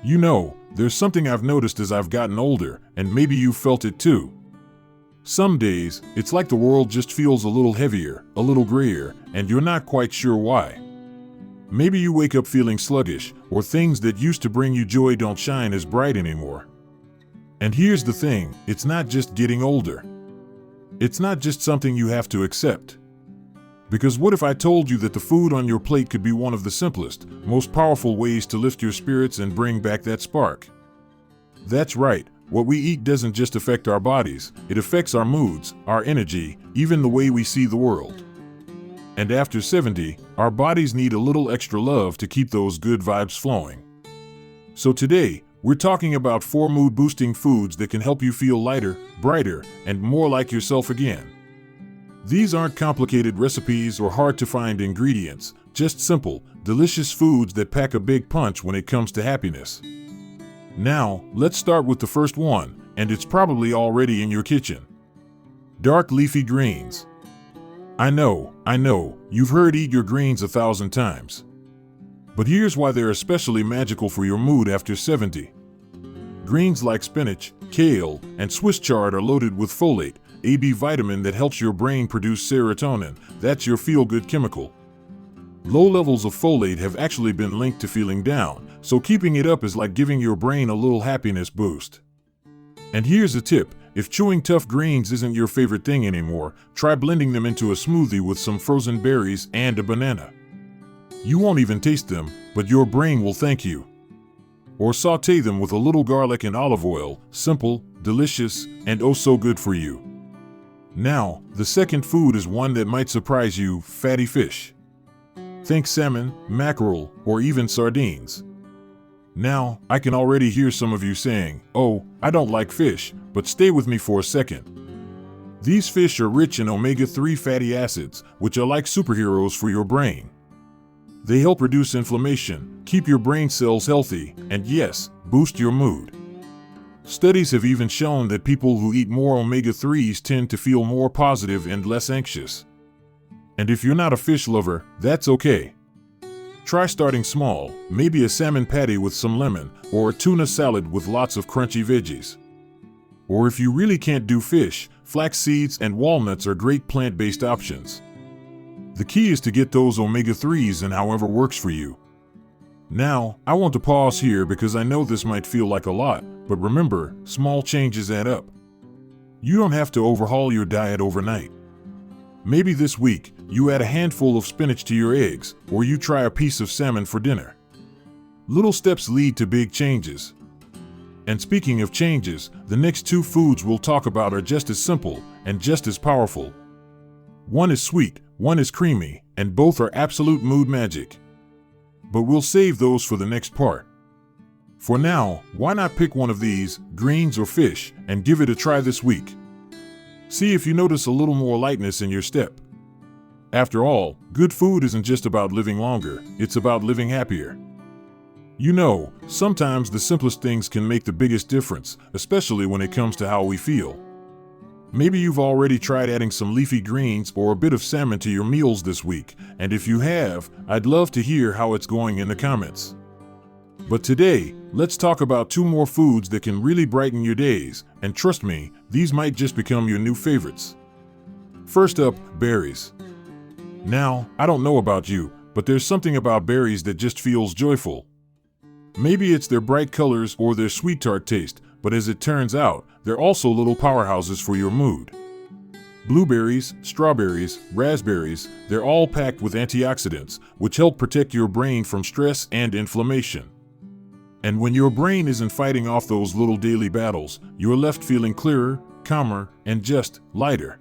You know, there's something I've noticed as I've gotten older, and maybe you've felt it too. Some days, it's like the world just feels a little heavier, a little grayer, and you're not quite sure why. Maybe you wake up feeling sluggish, or things that used to bring you joy don't shine as bright anymore. And here's the thing, it's not just getting older. It's not just something you have to accept. Because what if I told you that the food on your plate could be one of the simplest, most powerful ways to lift your spirits and bring back that spark? That's right, what we eat doesn't just affect our bodies, it affects our moods, our energy, even the way we see the world. And after 70, our bodies need a little extra love to keep those good vibes flowing. So today, we're talking about 4 mood-boosting foods that can help you feel lighter, brighter, and more like yourself again. These aren't complicated recipes or hard-to-find ingredients, just simple, delicious foods that pack a big punch when it comes to happiness. Now, let's start with the first one, and it's probably already in your kitchen. Dark leafy greens. I know, you've heard eat your greens 1,000 times. But here's why they're especially magical for your mood after 70. Greens like spinach, kale, and Swiss chard are loaded with folate, a B vitamin that helps your brain produce serotonin, that's your feel-good chemical. Low levels of folate have actually been linked to feeling down, so keeping it up is like giving your brain a little happiness boost. And here's a tip, if chewing tough greens isn't your favorite thing anymore, try blending them into a smoothie with some frozen berries and a banana. You won't even taste them, but your brain will thank you. Or saute them with a little garlic and olive oil, simple, delicious, and oh so good for you. Now, the second food is one that might surprise you, fatty fish. Think salmon, mackerel, or even sardines. Now, I can already hear some of you saying, "Oh, I don't like fish," but stay with me for a second. These fish are rich in omega-3 fatty acids, which are like superheroes for your brain. They help reduce inflammation, keep your brain cells healthy, and yes, boost your mood. Studies have even shown that people who eat more omega-3s tend to feel more positive and less anxious. And if you're not a fish lover, that's okay. Try starting small, maybe a salmon patty with some lemon, or a tuna salad with lots of crunchy veggies. Or if you really can't do fish, flax seeds and walnuts are great plant-based options. The key is to get those omega-3s in however works for you. Now, I want to pause here because I know this might feel like a lot, but remember, small changes add up. You don't have to overhaul your diet overnight. Maybe this week, you add a handful of spinach to your eggs, or you try a piece of salmon for dinner. Little steps lead to big changes. And speaking of changes, the next 2 foods we'll talk about are just as simple and just as powerful. One is sweet, one is creamy, and both are absolute mood magic. But we'll save those for the next part. For now, why not pick one of these, greens or fish, and give it a try this week? See if you notice a little more lightness in your step. After all, good food isn't just about living longer, it's about living happier. You know, sometimes the simplest things can make the biggest difference, especially when it comes to how we feel. Maybe you've already tried adding some leafy greens or a bit of salmon to your meals this week, and if you have, I'd love to hear how it's going in the comments. But today, let's talk about 2 more foods that can really brighten your days, and trust me, these might just become your new favorites. First up, berries. Now, I don't know about you, but there's something about berries that just feels joyful. Maybe it's their bright colors or their sweet tart taste, but as it turns out, they're also little powerhouses for your mood. Blueberries, strawberries, raspberries, they're all packed with antioxidants, which help protect your brain from stress and inflammation. And when your brain isn't fighting off those little daily battles, you're left feeling clearer, calmer, and just lighter.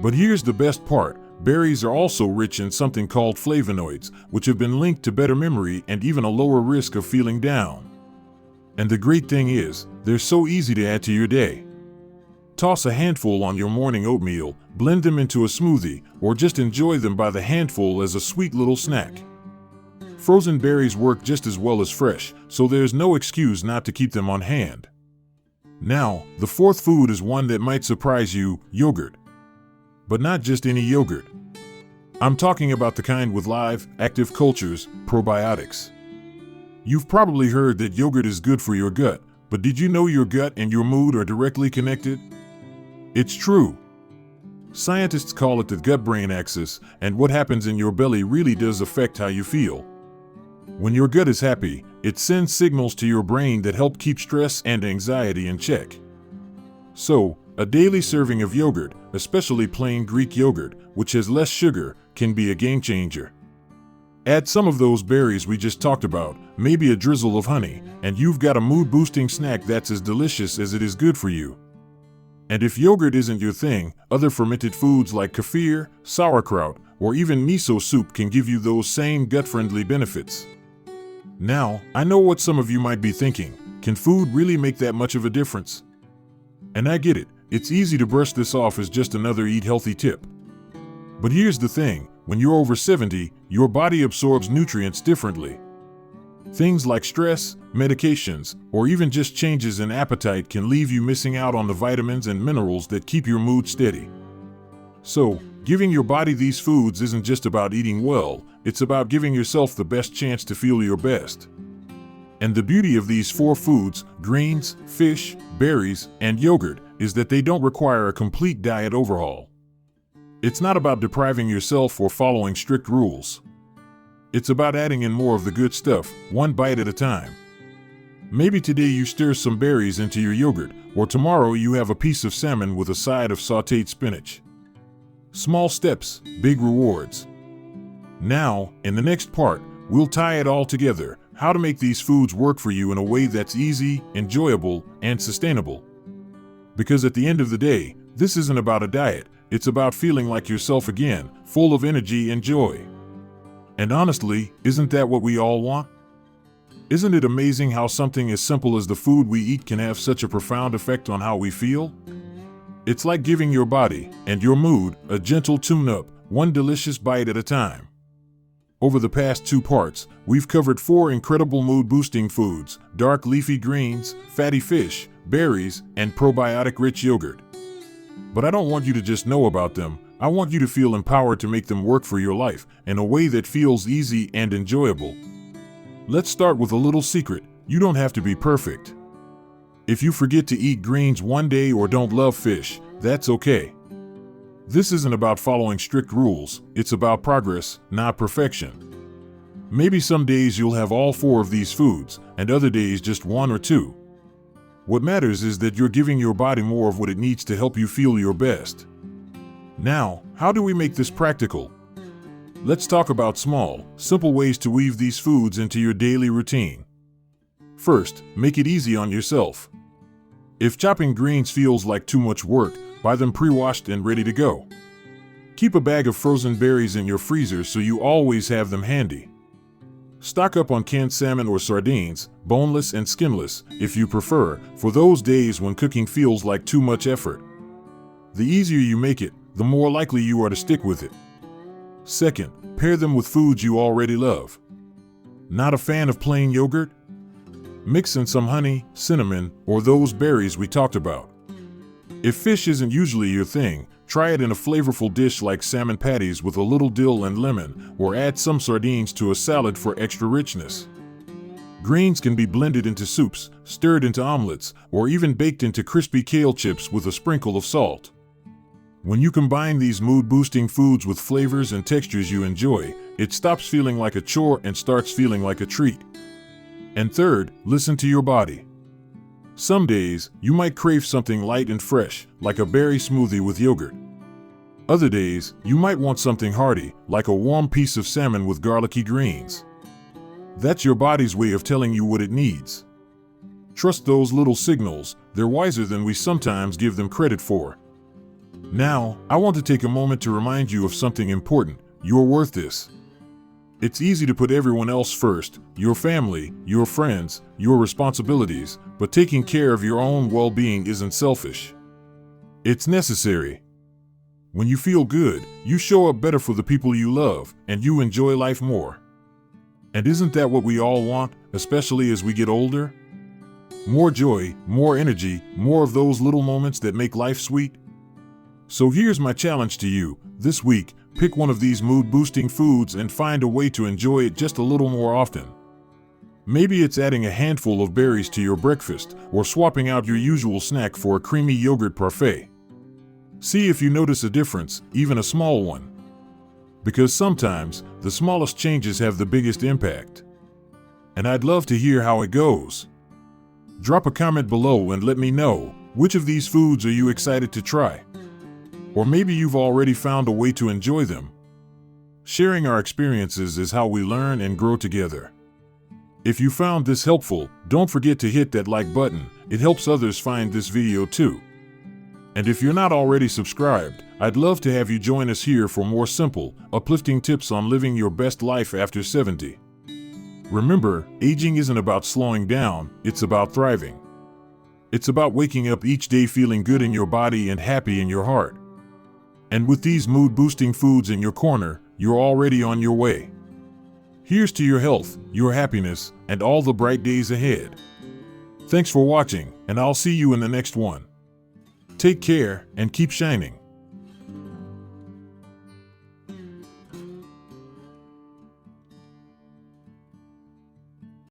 But here's the best part. Berries are also rich in something called flavonoids, which have been linked to better memory and even a lower risk of feeling down. And the great thing is, they're so easy to add to your day. Toss a handful on your morning oatmeal, blend them into a smoothie, or just enjoy them by the handful as a sweet little snack. Frozen berries work just as well as fresh, so there's no excuse not to keep them on hand. Now, the 4th food is one that might surprise you, yogurt. But not just any yogurt. I'm talking about the kind with live, active cultures, probiotics. You've probably heard that yogurt is good for your gut, but did you know your gut and your mood are directly connected? It's true. Scientists call it the gut-brain axis, and what happens in your belly really does affect how you feel. When your gut is happy, it sends signals to your brain that help keep stress and anxiety in check. So, a daily serving of yogurt, especially plain Greek yogurt, which has less sugar, can be a game changer. Add some of those berries we just talked about, maybe a drizzle of honey, and you've got a mood-boosting snack that's as delicious as it is good for you. And if yogurt isn't your thing, other fermented foods like kefir, sauerkraut, or even miso soup can give you those same gut-friendly benefits. Now, I know what some of you might be thinking. Can food really make that much of a difference? And I get it. It's easy to brush this off as just another eat healthy tip. But here's the thing. When you're over 70, your body absorbs nutrients differently. Things like stress, medications, or even just changes in appetite can leave you missing out on the vitamins and minerals that keep your mood steady. So, giving your body these foods isn't just about eating well, it's about giving yourself the best chance to feel your best. And the beauty of these 4 foods, greens, fish, berries, and yogurt, is that they don't require a complete diet overhaul. It's not about depriving yourself or following strict rules. It's about adding in more of the good stuff, one bite at a time. Maybe today you stir some berries into your yogurt, or tomorrow you have a piece of salmon with a side of sautéed spinach. Small steps, big rewards. Now, in the next part, we'll tie it all together, how to make these foods work for you in a way that's easy, enjoyable, and sustainable. Because at the end of the day, this isn't about a diet, it's about feeling like yourself again, full of energy and joy. And honestly, isn't that what we all want? Isn't it amazing how something as simple as the food we eat can have such a profound effect on how we feel? It's like giving your body and your mood a gentle tune-up, one delicious bite at a time. Over the past 2 parts, we've covered 4 incredible mood-boosting foods: dark leafy greens, fatty fish, berries, and probiotic-rich yogurt. But I don't want you to just know about them. I want you to feel empowered to make them work for your life in a way that feels easy and enjoyable. Let's start with a little secret. You don't have to be perfect. If you forget to eat greens one day or don't love fish, that's okay. This isn't about following strict rules, it's about progress, not perfection. Maybe some days you'll have all 4 of these foods, and other days just 1 or 2. What matters is that you're giving your body more of what it needs to help you feel your best. Now, how do we make this practical? Let's talk about small, simple ways to weave these foods into your daily routine. First, make it easy on yourself. If chopping greens feels like too much work, buy them pre-washed and ready to go. Keep a bag of frozen berries in your freezer so you always have them handy. Stock up on canned salmon or sardines, boneless and skinless, if you prefer, for those days when cooking feels like too much effort. The easier you make it, the more likely you are to stick with it. Second, pair them with foods you already love. Not a fan of plain yogurt? Mix in some honey, cinnamon, or those berries we talked about. If fish isn't usually your thing, try it in a flavorful dish like salmon patties with a little dill and lemon, or add some sardines to a salad for extra richness. Greens can be blended into soups, stirred into omelets, or even baked into crispy kale chips with a sprinkle of salt. When you combine these mood-boosting foods with flavors and textures you enjoy, it stops feeling like a chore and starts feeling like a treat. And third, listen to your body. Some days, you might crave something light and fresh, like a berry smoothie with yogurt. Other days, you might want something hearty, like a warm piece of salmon with garlicky greens. That's your body's way of telling you what it needs. Trust those little signals, they're wiser than we sometimes give them credit for. Now, I want to take a moment to remind you of something important. You're worth this. It's easy to put everyone else first, your family, your friends, your responsibilities, but taking care of your own well-being isn't selfish. It's necessary. When you feel good, you show up better for the people you love, and you enjoy life more. And isn't that what we all want, especially as we get older? More joy, more energy, more of those little moments that make life sweet. So here's my challenge to you. This week, pick one of these mood-boosting foods and find a way to enjoy it just a little more often. Maybe it's adding a handful of berries to your breakfast or swapping out your usual snack for a creamy yogurt parfait. See if you notice a difference, even a small one. Because sometimes, the smallest changes have the biggest impact. And I'd love to hear how it goes. Drop a comment below and let me know, which of these foods are you excited to try? Or maybe you've already found a way to enjoy them. Sharing our experiences is how we learn and grow together. If you found this helpful, don't forget to hit that like button. It helps others find this video too. And if you're not already subscribed, I'd love to have you join us here for more simple, uplifting tips on living your best life after 70. Remember, aging isn't about slowing down, it's about thriving. It's about waking up each day feeling good in your body and happy in your heart. And with these mood-boosting foods in your corner, you're already on your way. Here's to your health, your happiness, and all the bright days ahead. Thanks for watching, and I'll see you in the next one. Take care and keep shining.